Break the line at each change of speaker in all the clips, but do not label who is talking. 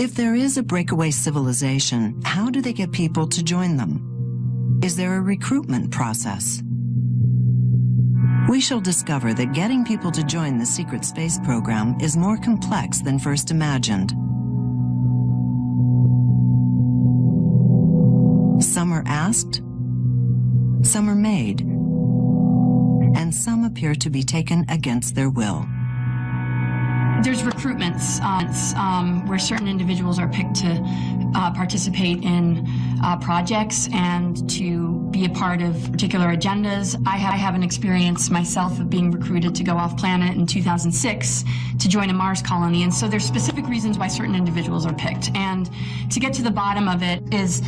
If there is a breakaway civilization, how do they get people to join them? Is there a recruitment process? We shall discover that getting people to join the secret space program is more complex than first imagined. Some are asked, some are made, and some appear to be taken against their will.
There's recruitments where certain individuals are picked to participate in projects and to be a part of particular agendas. I have an experience myself of being recruited to go off planet in 2006 to join a Mars colony, and so there's specific reasons why certain individuals are picked. And to get to the bottom of it is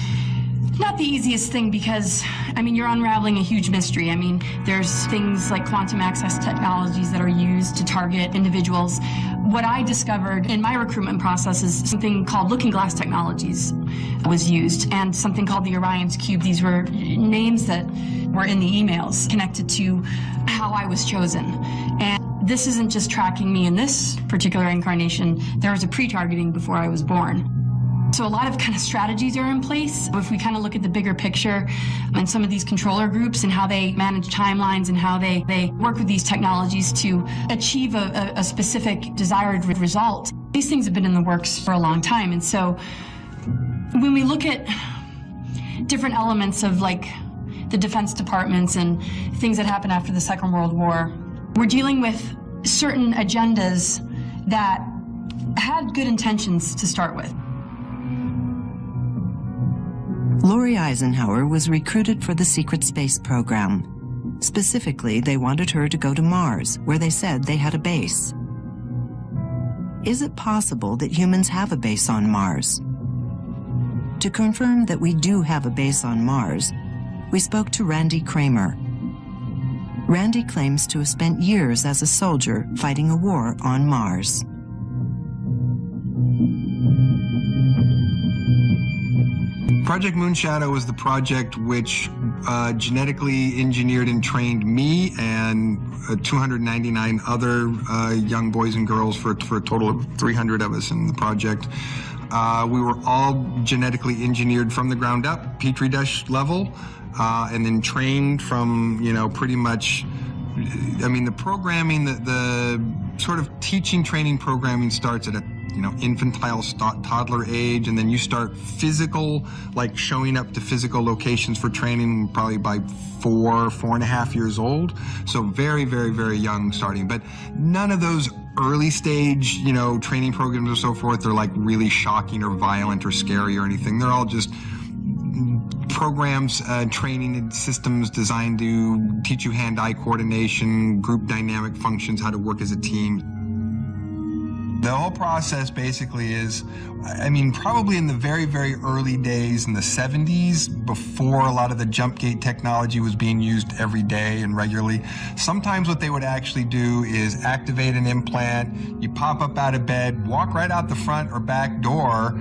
not the easiest thing because, I mean, you're unraveling a huge mystery. I mean, there's things like quantum access technologies that are used to target individuals. What I discovered in my recruitment process is something called looking glass technologies was used, and something called the Orion's Cube. These were names that were in the emails connected to how I was chosen. And this isn't just tracking me in this particular incarnation. There was a pre-targeting before I was born. So a lot of kind of strategies are in place. If we kind of look at the bigger picture and some of these controller groups and how they manage timelines and how they work with these technologies to achieve a specific desired result, these things have been in the works for a long time. And so when we look at different elements of like the defense departments and things that happened after the Second World War, we're dealing with certain agendas that had good intentions to start with.
Lori Eisenhower was recruited for the secret space program. Specifically, they wanted her to go to Mars, where they said they had a base. Is it possible that humans have a base on Mars? To confirm that we do have a base on Mars, we spoke to Randy Kramer. Randy claims to have spent years as a soldier fighting a war on Mars.
Project Moonshadow was the project which genetically engineered and trained me and 299 other young boys and girls for a total of 300 of us in the project. We were all genetically engineered from the ground up, Petri dish level, and then trained from, you know, pretty much, I mean, the programming, the sort of teaching, training programming starts at a infantile toddler age, and then you start physical, like showing up to physical locations for training probably by 4.5 years old. So very, very, very young starting. But none of those early stage, training programs or so forth are like really shocking or violent or scary or anything. They're all just programs, training systems designed to teach you hand-eye coordination, group dynamic functions, how to work as a team. The whole process basically is, I mean, probably in the very, very early days in the 70s, before a lot of the jump gate technology was being used every day and regularly, sometimes what they would actually do is activate an implant, you pop up out of bed, walk right out the front or back door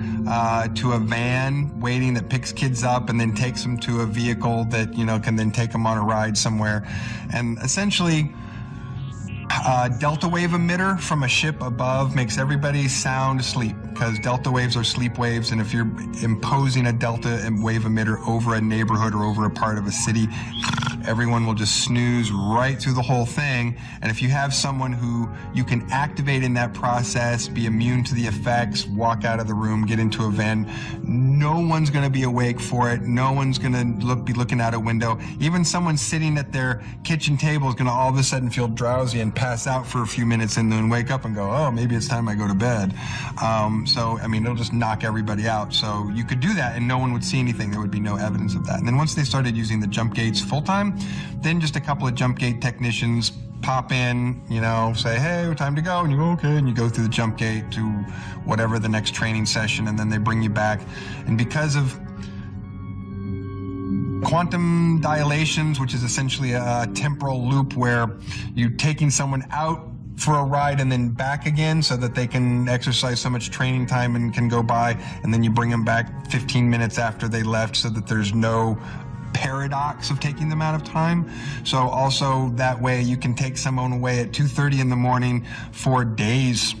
to a van waiting that picks kids up and then takes them to a vehicle that, can then take them on a ride somewhere. And essentially, delta wave emitter from a ship above makes everybody sound asleep, because delta waves are sleep waves, and if you're imposing a delta wave emitter over a neighborhood or over a part of a city, everyone will just snooze right through the whole thing. And if you have someone who you can activate in that process, be immune to the effects, walk out of the room, get into a van, no one's going to be awake for it. No one's going to be looking out a window. Even someone sitting at their kitchen table is going to all of a sudden feel drowsy and pass out for a few minutes and then wake up and go, oh, maybe it's time I go to bed. So, I mean, it'll just knock everybody out. So you could do that and no one would see anything. There would be no evidence of that. And then once they started using the jump gates full time, then just a couple of jump gate technicians pop in, say, hey, time to go. And you go, okay. And you go through the jump gate to whatever the next training session, and then they bring you back. And because of quantum dilations, which is essentially a temporal loop where you're taking someone out for a ride and then back again so that they can exercise so much training time and can go by, and then you bring them back 15 minutes after they left so that there's no paradox of taking them out of time. So also that way you can take someone away at 2:30 in the morning for days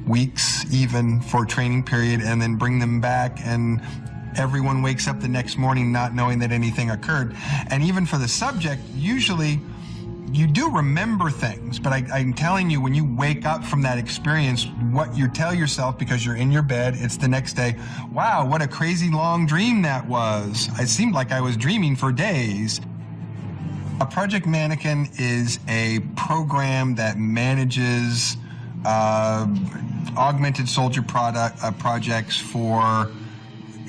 weeks even for training period, and then bring them back, and everyone wakes up the next morning not knowing that anything occurred. And even for the subject, usually you do remember things, but I'm telling you, when you wake up from that experience, what you tell yourself, because you're in your bed, it's the next day, wow, what a crazy long dream that was. It seemed like I was dreaming for days. A Project Mannequin is a program that manages augmented soldier projects for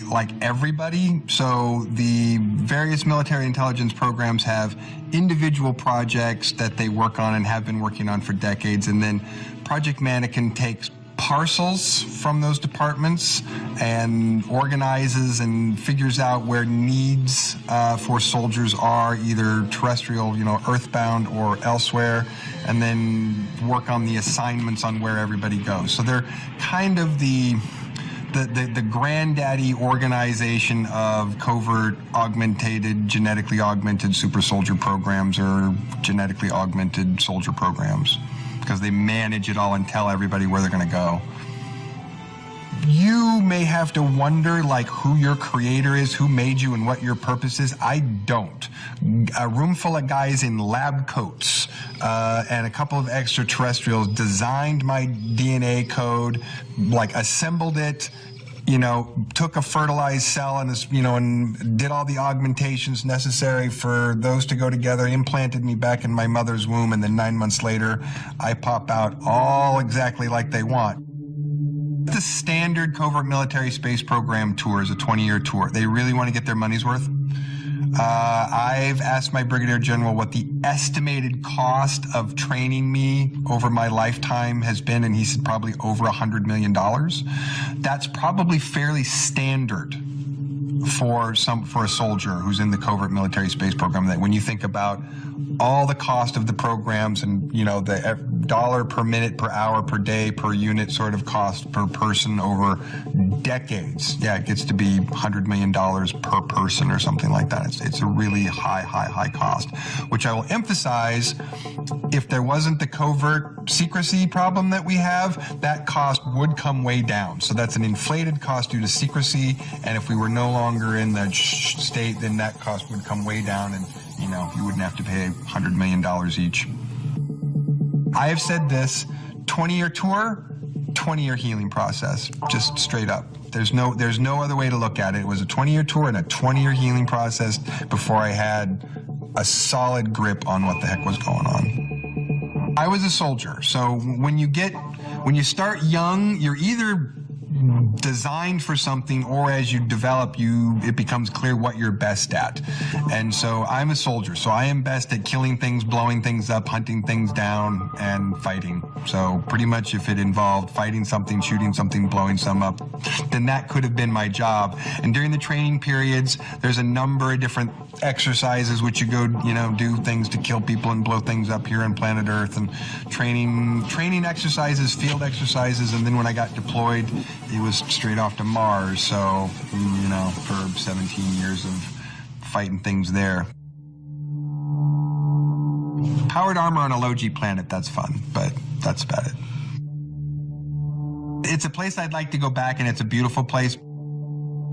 like everybody. So the various military intelligence programs have individual projects that they work on and have been working on for decades, and then Project Mannequin takes parcels from those departments and organizes and figures out where needs for soldiers are, either terrestrial, earthbound, or elsewhere, and then work on the assignments on where everybody goes. So they're kind of the granddaddy organization of covert genetically augmented super soldier programs, or genetically augmented soldier programs, because they manage it all and tell everybody where they're going to go. You may have to wonder, like, who your creator is, who made you, and what your purpose is. I don't. A room full of guys in lab coats and a couple of extraterrestrials designed my DNA code, like assembled it, took a fertilized cell and, and did all the augmentations necessary for those to go together, implanted me back in my mother's womb, and then 9 months later, I pop out all exactly like they want. The standard covert military space program tour is a 20-year tour. They really want to get their money's worth. I've asked my brigadier general what the estimated cost of training me over my lifetime has been, and he said probably over $100 million. That's probably fairly standard for a soldier who's in the covert military space program. That when you think about all the cost of the programs and, the dollar per minute, per hour, per day, per unit sort of cost per person over decades, it gets to be $100 million per person or something like that. It's a really high cost, which I will emphasize, if there wasn't the covert secrecy problem that we have, that cost would come way down. So that's an inflated cost due to secrecy, and if we were no longer in the state, then that cost would come way down, and you wouldn't have to pay $100 million each. I have said this: 20-year tour, 20-year healing process, just straight up. There's no other way to look at it. It was a 20-year tour and a 20-year healing process before I had a solid grip on what the heck was going on. I was a soldier, so when you start young, you're either designed for something, or as you develop, it becomes clear what you're best at. And so I'm a soldier, so I am best at killing things, blowing things up, hunting things down, and fighting. So pretty much if it involved fighting something, shooting something, blowing some up, then that could have been my job. And during the training periods, there's a number of different exercises which you go, do things to kill people and blow things up here on planet Earth, and training exercises, field exercises, and then when I got deployed, it was straight off to Mars, so, for 17 years of fighting things there. Powered armor on a low-G planet, that's fun, but that's about it. It's a place I'd like to go back, and it's a beautiful place.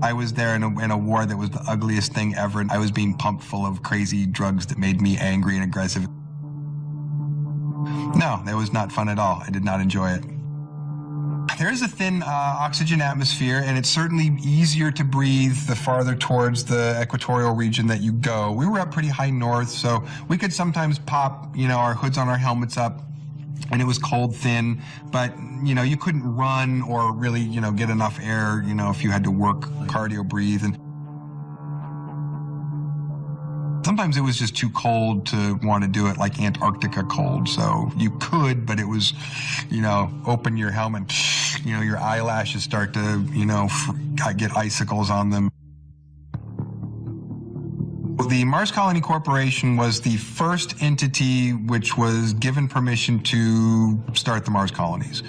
I was there in a war that was the ugliest thing ever, and I was being pumped full of crazy drugs that made me angry and aggressive. No, that was not fun at all. I did not enjoy it. There is a thin oxygen atmosphere, and it's certainly easier to breathe the farther towards the equatorial region that you go. We were up pretty high north, so we could sometimes pop, our hoods on our helmets up, and it was cold, thin, but, you couldn't run or really, get enough air, if you had to work, cardio, breathe. And sometimes it was just too cold to want to do it, like Antarctica cold. So you could, but it was, open your helmet, your eyelashes start to, get icicles on them. the Mars Colony Corporation was the first entity which was given permission to start the Mars colonies.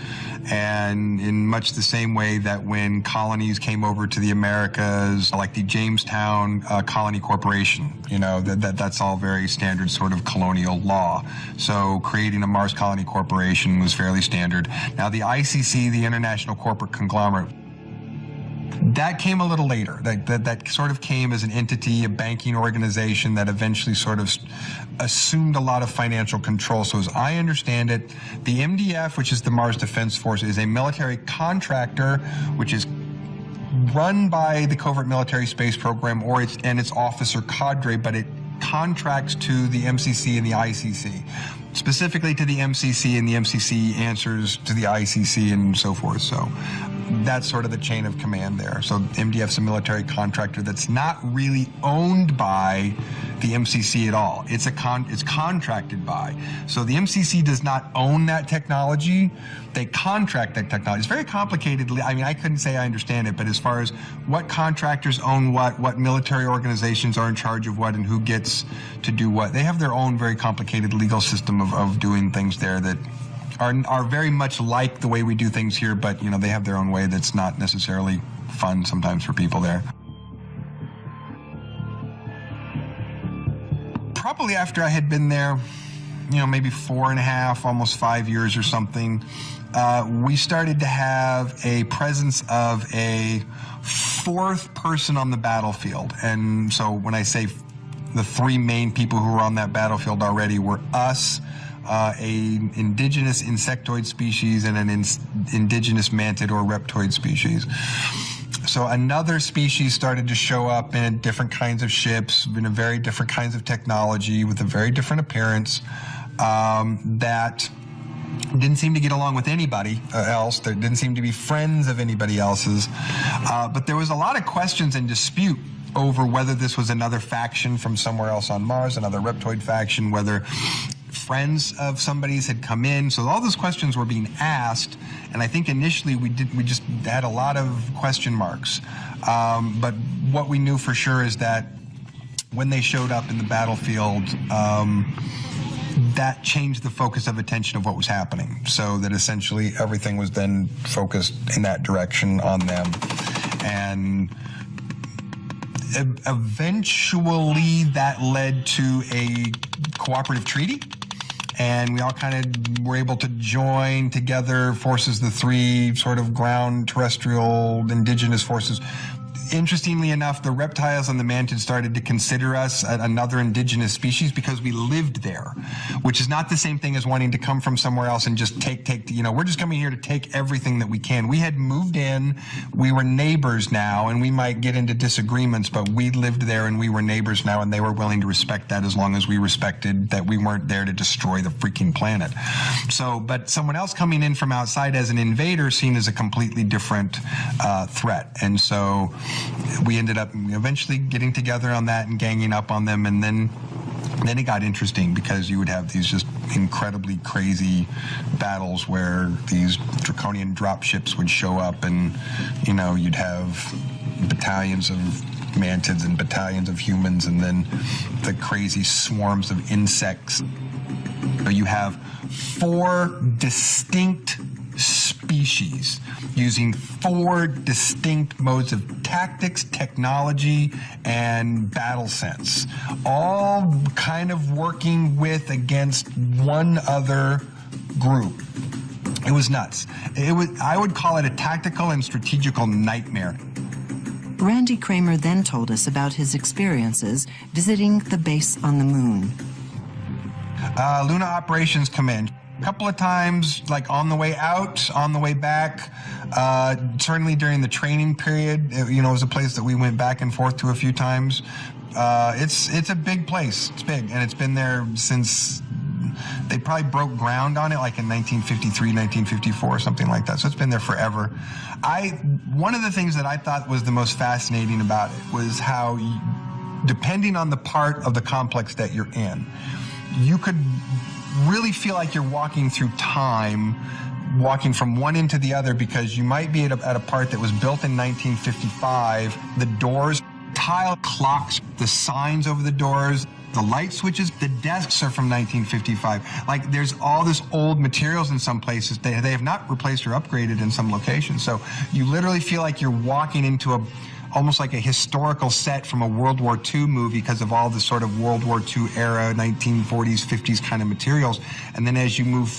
And in much the same way that when colonies came over to the Americas, like the Jamestown Colony Corporation, you know, that's all very standard sort of colonial law. So creating a Mars Colony Corporation was fairly standard. Now the ICC, the International Corporate Conglomerate, that came a little later. That sort of came as an entity, a banking organization that eventually sort of assumed a lot of financial control. So as I understand it, the MDF, which is the Mars Defense Force, is a military contractor which is run by the Covert Military Space Program and its officer cadre, but it contracts to the MCC and the ICC. Specifically to the MCC, and the MCC answers to the ICC and so forth. So that's sort of the chain of command there. So MDF's a military contractor that's not really owned by the MCC at all. It's contracted by. So the MCC does not own that technology. They contract that technology. It's very complicated. I mean, I couldn't say I understand it, but as far as what contractors own what military organizations are in charge of what, and who gets to do what, they have their own very complicated legal system of doing things there that are very much like the way we do things here, but you know, they have their own way that's not necessarily fun sometimes for people there. Probably after I had been there, you know, maybe 4.5, almost 5 years or something, we started to have a presence of a fourth person on the battlefield. And so when I say the three main people who were on that battlefield already were us, an indigenous insectoid species, and an indigenous mantid or reptoid species. So another species started to show up in different kinds of ships, in a very different kinds of technology, with a very different appearance, that didn't seem to get along with anybody else. There didn't seem to be friends of anybody else's. But there was a lot of questions and dispute over whether this was another faction from somewhere else on Mars, another reptoid faction, whether friends of somebody's had come in. So all those questions were being asked, and I think initially we just had a lot of question marks. But what we knew for sure is that when they showed up in the battlefield, that changed the focus of attention of what was happening. So that essentially everything was then focused in that direction on them. And eventually that led to a cooperative treaty, and we all kind of were able to join together forces, the three sort of ground, terrestrial, indigenous forces. Interestingly enough, the reptiles and the mantids started to consider us another indigenous species because we lived there, which is not the same thing as wanting to come from somewhere else and just take, you know, we're just coming here to take everything that we can. We had moved in, we were neighbors now, and we might get into disagreements, but we lived there and we were neighbors now, and they were willing to respect that as long as we respected that we weren't there to destroy the freaking planet. So, but someone else coming in from outside as an invader seen as a completely different threat. And so we ended up eventually getting together on that and ganging up on them, and then it got interesting because you would have these just incredibly crazy battles where these draconian drop ships would show up, and you know, you'd have battalions of mantids and battalions of humans, and then the crazy swarms of insects. So you have 4 distinct species using 4 distinct modes of tactics, technology, and battle sense, all kind of working with against one other group. It was nuts. I would call it a tactical and strategical nightmare.
Randy Kramer then told us about his experiences visiting the base on the moon.
Luna Operations Command. A couple of times, like on the way out, on the way back, certainly during the training period, you know, it was a place that we went back and forth to a few times. It's a big place. It's big, and it's been there since they probably broke ground on it, like in 1953, 1954, something like that. So it's been there forever. One of the things that I thought was the most fascinating about it was how, depending on the part of the complex that you're in, you could really feel like you're walking through time, walking from one end to the other, because you might be at a part that was built in 1955. The doors tile clocks, the signs over the doors, the light switches, the desks are from 1955. Like, there's all this old materials in some places. They have not replaced or upgraded in some locations. So you literally feel like you're walking into almost like a historical set from a World War II movie because of all the sort of World War II era, 1940s, 50s kind of materials. And then as you move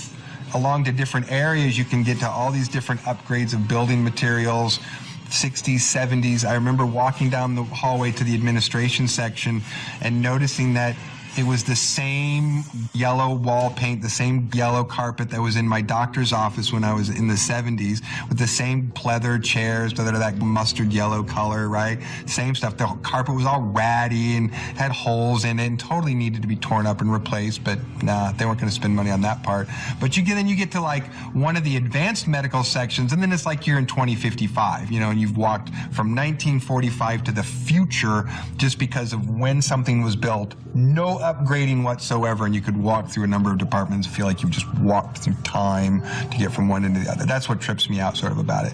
along to different areas, you can get to all these different upgrades of building materials, 60s, 70s. I remember walking down the hallway to the administration section and noticing that it was the same yellow wall paint, the same yellow carpet that was in my doctor's office when I was in the 70s, with the same pleather chairs, whether that mustard yellow color, right? Same stuff. The carpet was all ratty and had holes in it and totally needed to be torn up and replaced, but nah, they weren't going to spend money on that part. But you get to like one of the advanced medical sections, and then it's like you're in 2055, and you've walked from 1945 to the future just because of when something was built. No upgrading whatsoever, and you could walk through a number of departments and feel like you've just walked through time to get from one end to the other. That's what trips me out sort of about it.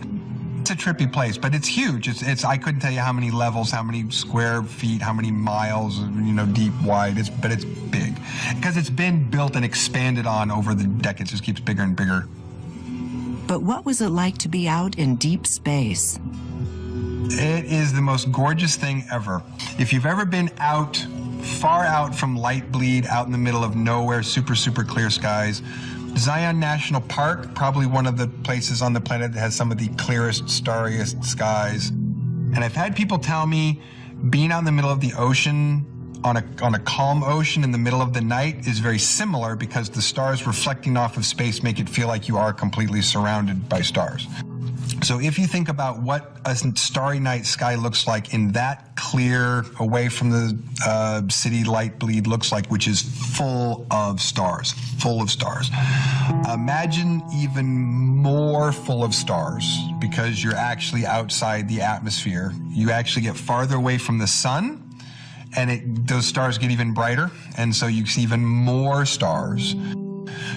It's a trippy place, but it's huge. I couldn't tell you how many levels, how many square feet, how many miles, deep, wide. But it's big because it's been built and expanded on over the decades. It just keeps bigger and bigger.
But what was it like to be out in deep space?
It is the most gorgeous thing ever. If you've ever been far out from light bleed, out in the middle of nowhere, super, super clear skies. Zion National Park, probably one of the places on the planet that has some of the clearest, starriest skies. And I've had people tell me being out in the middle of the ocean, on a calm ocean in the middle of the night, is very similar because the stars reflecting off of space make it feel like you are completely surrounded by stars. So if you think about what a starry night sky looks like in that clear, away from the city light bleed looks like, which is full of stars, imagine even more full of stars because you're actually outside the atmosphere. You actually get farther away from the sun, and those stars get even brighter, and so you see even more stars.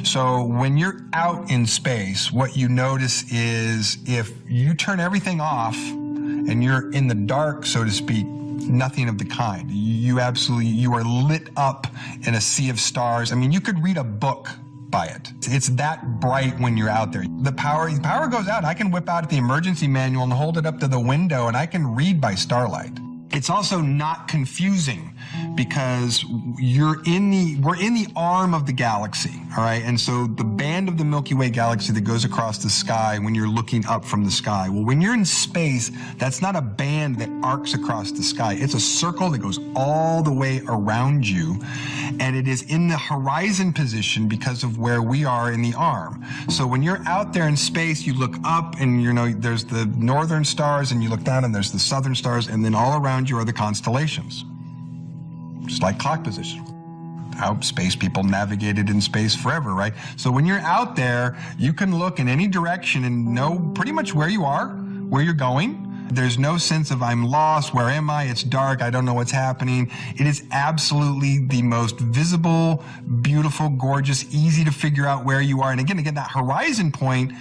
So when you're out in space, what you notice is if you turn everything off and you're in the dark, so to speak, nothing of the kind. You are lit up in a sea of stars. I mean, you could read a book by it. It's that bright when you're out there. The power goes out. I can whip out the emergency manual and hold it up to the window, and I can read by starlight. It's also not confusing because we're in the arm of the galaxy, all right? And so the band of the Milky Way galaxy that goes across the sky when you're looking up from the sky. Well, when you're in space, that's not a band that arcs across the sky. It's a circle that goes all the way around you, and it is in the horizon position because of where we are in the arm. So when you're out there in space, you look up and there's the northern stars, and you look down and there's the southern stars, and then all around you are the constellations. Just like clock position. How space people navigated in space forever, right? So when you're out there, you can look in any direction and know pretty much where you are, where you're going. There's no sense of I'm lost, where am I? It's dark, I don't know what's happening. It is absolutely the most visible, beautiful, gorgeous, easy to figure out where you are. And again, that horizon point,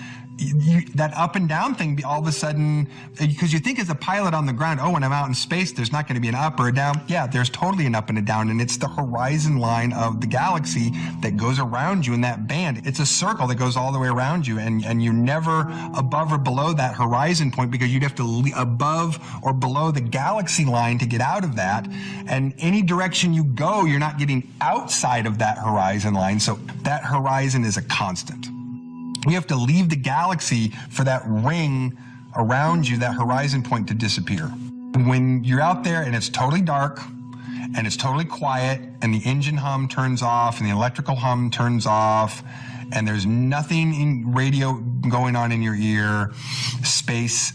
that up and down thing, all of a sudden, because you think as a pilot on the ground, when I'm out in space, there's not going to be an up or a down. Yeah, there's totally an up and a down, and it's the horizon line of the galaxy that goes around you in that band. It's a circle that goes all the way around you, and you're never above or below that horizon point because you'd have to above or below the galaxy line to get out of that. And any direction you go, you're not getting outside of that horizon line, so that horizon is a constant. You have to leave the galaxy for that ring around you, that horizon point, to disappear. When you're out there and it's totally dark and it's totally quiet and the engine hum turns off and the electrical hum turns off and there's nothing in radio going on in your ear, space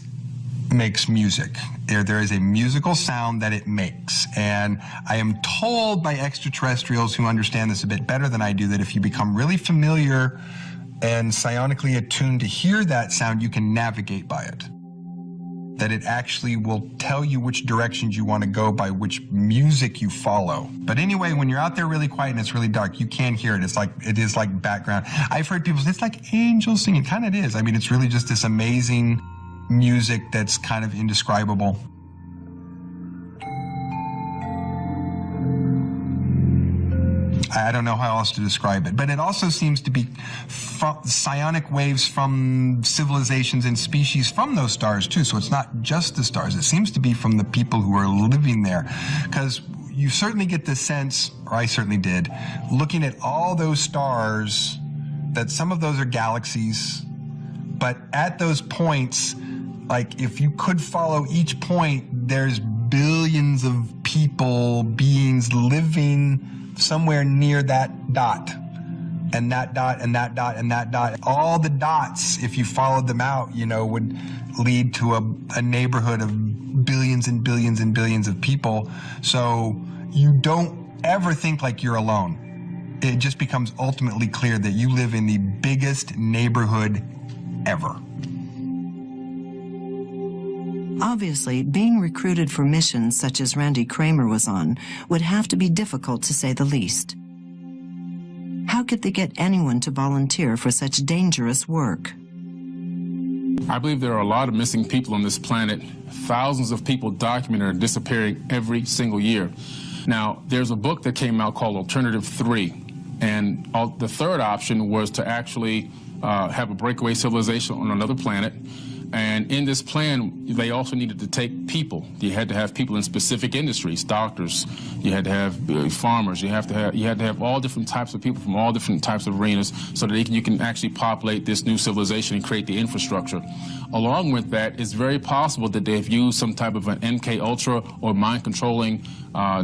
makes music. There is a musical sound that it makes. And I am told by extraterrestrials who understand this a bit better than I do that if you become really familiar and psionically attuned to hear that sound, you can navigate by it. That it actually will tell you which directions you want to go by which music you follow. But anyway, when you're out there really quiet and it's really dark, you can't hear it. It is like background. I've heard people say it's like angels singing. It kind of is. I mean, it's really just this amazing music that's kind of indescribable. I don't know how else to describe it. But it also seems to be psionic waves from civilizations and species from those stars, too. So it's not just the stars. It seems to be from the people who are living there. Because you certainly get the sense, or I certainly did, looking at all those stars, that some of those are galaxies. But at those points, like if you could follow each point, there's billions of people, beings living somewhere near that dot, and that dot, and that dot, and that dot. All the dots, if you followed them out, you know, would lead to a neighborhood of billions and billions and billions of people. So you don't ever think like you're alone. It just becomes ultimately clear that you live in the biggest neighborhood ever.
Obviously, being recruited for missions such as Randy Kramer was on would have to be difficult to say the least. How could they get anyone to volunteer for such dangerous work?
I believe there are a lot of missing people on this planet. Thousands of people documented are disappearing every single year. Now, there's a book that came out called Alternative 3, and the third option was to actually have a breakaway civilization on another planet. And in this plan, they also needed to take people. You had to have people in specific industries, doctors. You had to have farmers. You had to have all different types of people from all different types of arenas, so that you can actually populate this new civilization and create the infrastructure. Along with that, it's very possible that they've used some type of an MK Ultra or mind-controlling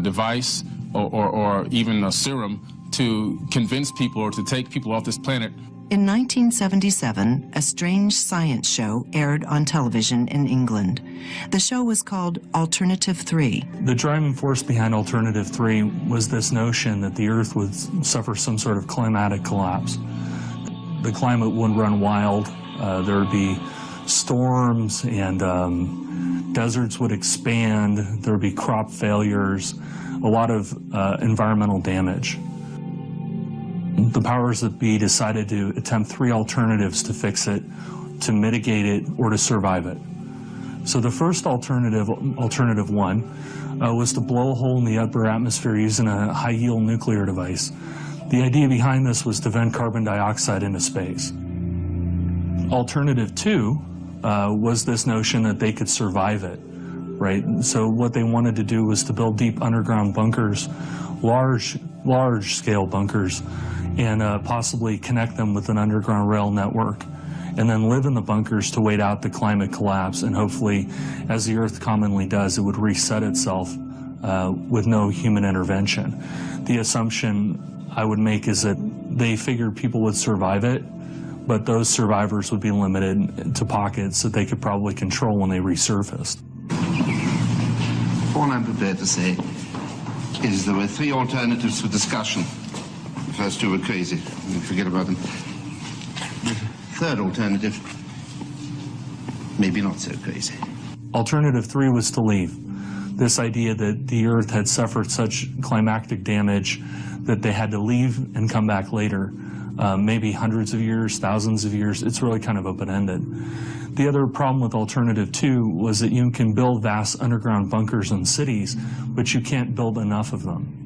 device, or even a serum to convince people or to take people off this planet.
In 1977, a strange science show aired on television in England. The show was called Alternative 3.
The driving force behind Alternative 3 was this notion that the Earth would suffer some sort of climatic collapse. The climate would run wild. There would be storms, and deserts would expand. There would be crop failures, a lot of environmental damage. The powers that be decided to attempt 3 alternatives to fix it, to mitigate it, or to survive it. So the first alternative 1, was to blow a hole in the upper atmosphere using a high-yield nuclear device. The idea behind this was to vent carbon dioxide into space. Alternative 2 was this notion that they could survive it, right? So what they wanted to do was to build deep underground bunkers, large-scale bunkers, and possibly connect them with an underground rail network, and then live in the bunkers to wait out the climate collapse, and hopefully, as the Earth commonly does, it would reset itself with no human intervention. The assumption I would make is that they figured people would survive it, but those survivors would be limited to pockets that they could probably control when they resurfaced.
All I'm prepared to say is there were 3 alternatives for discussion. The first 2 were crazy. Forget about them. The third alternative, maybe not so crazy.
Alternative 3 was to leave. This idea that the Earth had suffered such climactic damage that they had to leave and come back later. Maybe hundreds of years, thousands of years. It's really kind of open-ended. The other problem with Alternative 2 was that you can build vast underground bunkers in cities, but you can't build enough of them.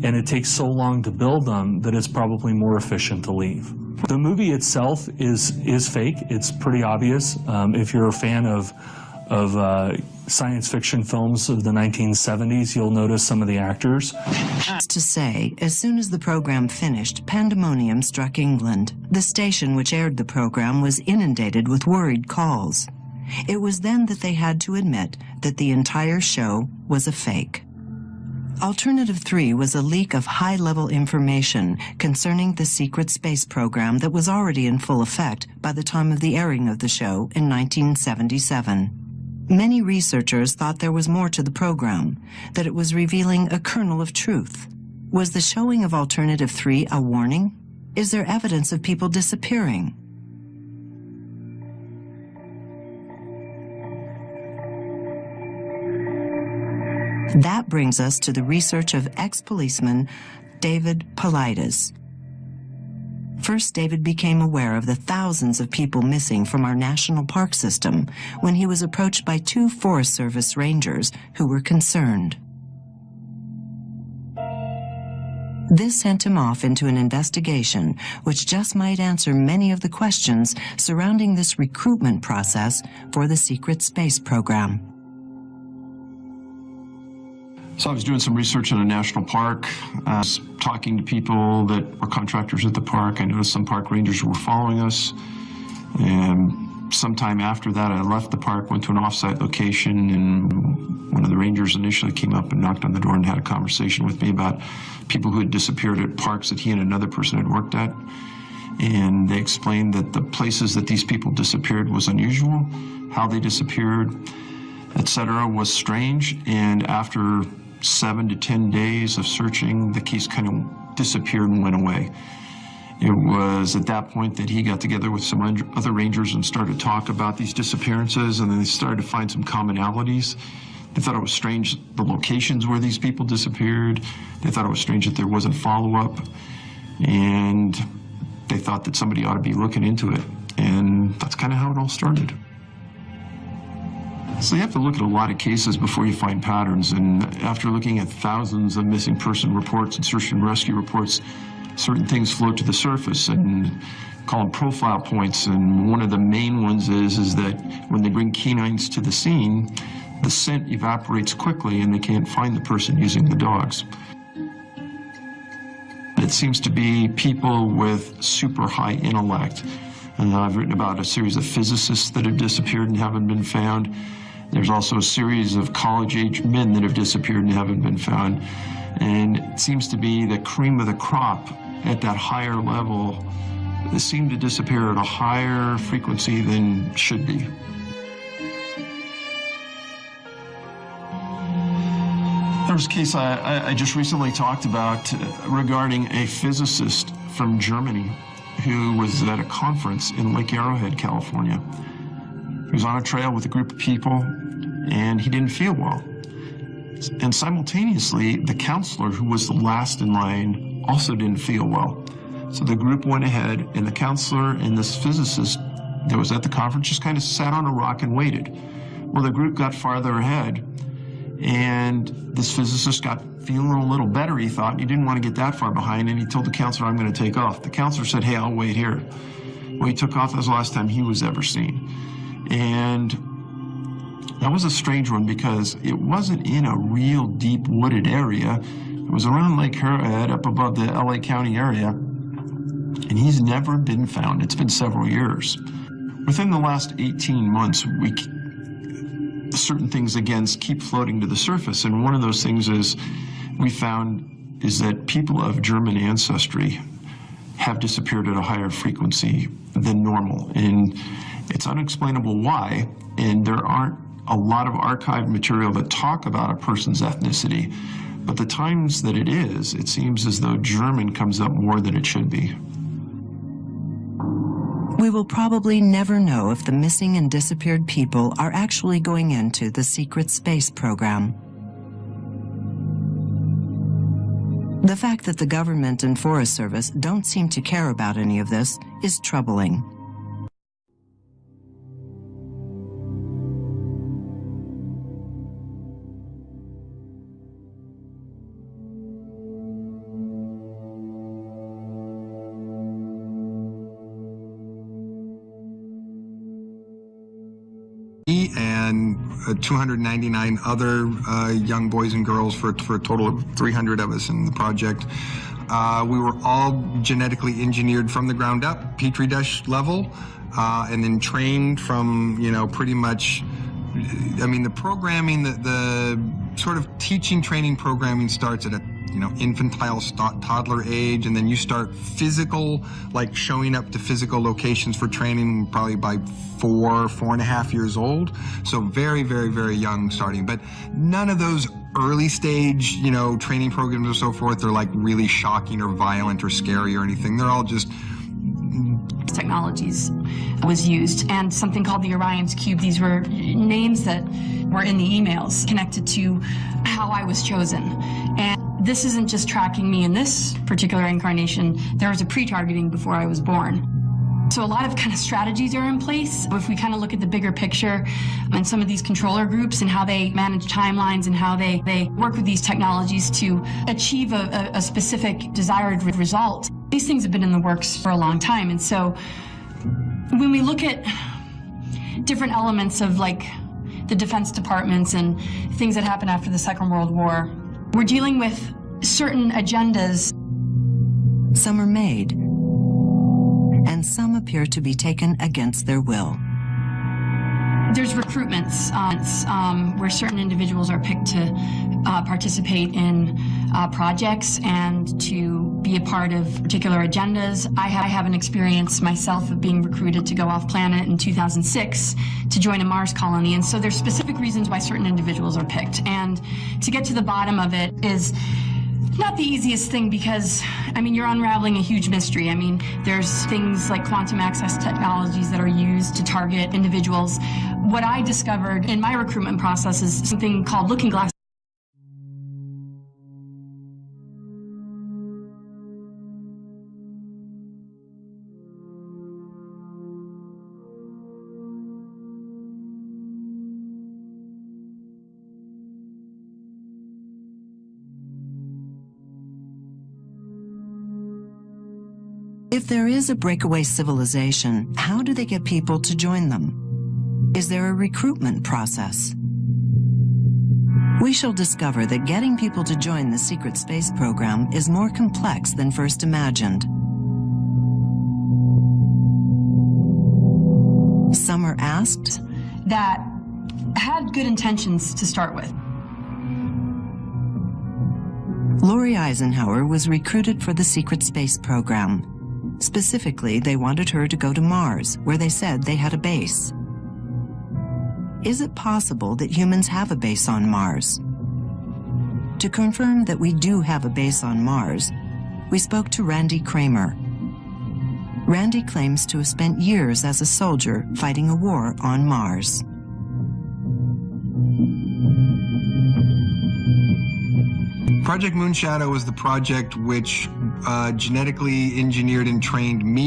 And it takes so long to build them that it's probably more efficient to leave. The movie itself is fake. It's pretty obvious. If you're a fan of science fiction films of the 1970s, you'll notice some of the actors.
To say, as soon as the program finished, pandemonium struck England. The station which aired the program was inundated with worried calls. It was then that they had to admit that the entire show was a fake. Alternative 3 was a leak of high-level information concerning the secret space program that was already in full effect by the time of the airing of the show in 1977. Many researchers thought there was more to the program, that it was revealing a kernel of truth. Was the showing of Alternative 3 a warning? Is there evidence of people disappearing? That brings us to the research of ex-policeman David Paulides. First, David became aware of the thousands of people missing from our national park system when he was approached by 2 Forest Service rangers who were concerned. This sent him off into an investigation which just might answer many of the questions surrounding this recruitment process for the secret space program.
So I was doing some research in a national park. I was talking to people that were contractors at the park. I noticed some park rangers were following us. And sometime after that, I left the park, went to an off-site location, and one of the rangers initially came up and knocked on the door and had a conversation with me about people who had disappeared at parks that he and another person had worked at. And they explained that the places that these people disappeared was unusual, how they disappeared, etc., was strange. And after 7 to 10 days of searching, the case kind of disappeared and went away. It was at that point that he got together with some other rangers and started to talk about these disappearances, and then they started to find some commonalities. They thought it was strange the locations where these people disappeared. They thought it was strange that there wasn't follow-up, and they thought that somebody ought to be looking into it. And that's kind of how it all started. So you have to look at a lot of cases before you find patterns, and after looking at thousands of missing person reports and search and rescue reports, certain things float to the surface and call them profile points. And one of the main ones is that when they bring canines to the scene, the scent evaporates quickly and they can't find the person using the dogs. It seems to be people with super high intellect. And I've written about a series of physicists that have disappeared and haven't been found. There's also a series of college-age men that have disappeared and haven't been found. And it seems to be the cream of the crop at that higher level. They seem to disappear at a higher frequency than should be. There was a case I just recently talked about regarding a physicist from Germany who was at a conference in Lake Arrowhead, California. He was on a trail with a group of people, and he didn't feel well. And simultaneously, the counselor, who was the last in line, also didn't feel well. So the group went ahead, and the counselor and this physicist that was at the conference just kind of sat on a rock and waited. Well, the group got farther ahead, and this physicist got feeling a little better, he thought, and he didn't want to get that far behind, and he told the counselor, "I'm going to take off." The counselor said, "Hey, I'll wait here." Well, he took off. That was the last time he was ever seen. And that was a strange one because it wasn't in a real deep wooded area. It was around Lake Arrowhead, up above the LA County area, and he's never been found. It's been several years. Within the last 18 months, certain things again keep floating to the surface, and one of those things we found is that people of German ancestry have disappeared at a higher frequency than normal, and it's unexplainable why, and there aren't a lot of archived material that talk about a person's ethnicity, but the times that it is, it seems as though German comes up more than it should be.
We will probably never know if the missing and disappeared people are actually going into the secret space program. The fact that the government and Forest Service don't seem to care about any of this is troubling.
And 299 other young boys and girls for a total of 300 of us in the project. We were all genetically engineered from the ground up, Petri dish level, and then trained from, pretty much, the programming, the sort of teaching, training, programming starts at a, infantile toddler age, and then you start physical, like showing up to physical locations for training probably by 4.5 years old. So very, very, very young starting. But none of those early stage, training programs or so forth, they're like really shocking or violent or scary or anything. They're all just
technologies was used, and something called the Orion's Cube. These were names that were in the emails connected to how I was chosen. And this isn't just tracking me in this particular incarnation. There was a pre-targeting before I was born. So a lot of kind of strategies are in place. If we kind of look at the bigger picture and some of these controller groups and how they manage timelines and how they work with these technologies to achieve a specific desired result, these things have been in the works for a long time. And so when we look at different elements of like the defense departments and things that happened after the Second World War, we're dealing with certain agendas.
Some are made, and some appear to be taken against their will.
There's recruitments where certain individuals are picked to participate in projects and to be a part of particular agendas. I have an experience myself of being recruited to go off planet in 2006 to join a Mars colony, and so there's specific reasons why certain individuals are picked. And to get to the bottom of it is not the easiest thing because, I mean, you're unraveling a huge mystery. I mean, there's things like quantum access technologies that are used to target individuals. What I discovered in my recruitment process is something called looking glass.
If there is a breakaway civilization, how do they get people to join them? Is there a recruitment process? We shall discover that getting people to join the secret space program is more complex than first imagined. Some are asked
that had good intentions to start with.
Lori Eisenhower was recruited for the secret space program. Specifically, they wanted her to go to Mars, where they said they had a base. Is it possible that humans have a base on Mars? To confirm that we do have a base on Mars, we spoke to Randy Kramer. Randy claims to have spent years as a soldier fighting a war on Mars.
Project Moonshadow was the project which genetically engineered and trained me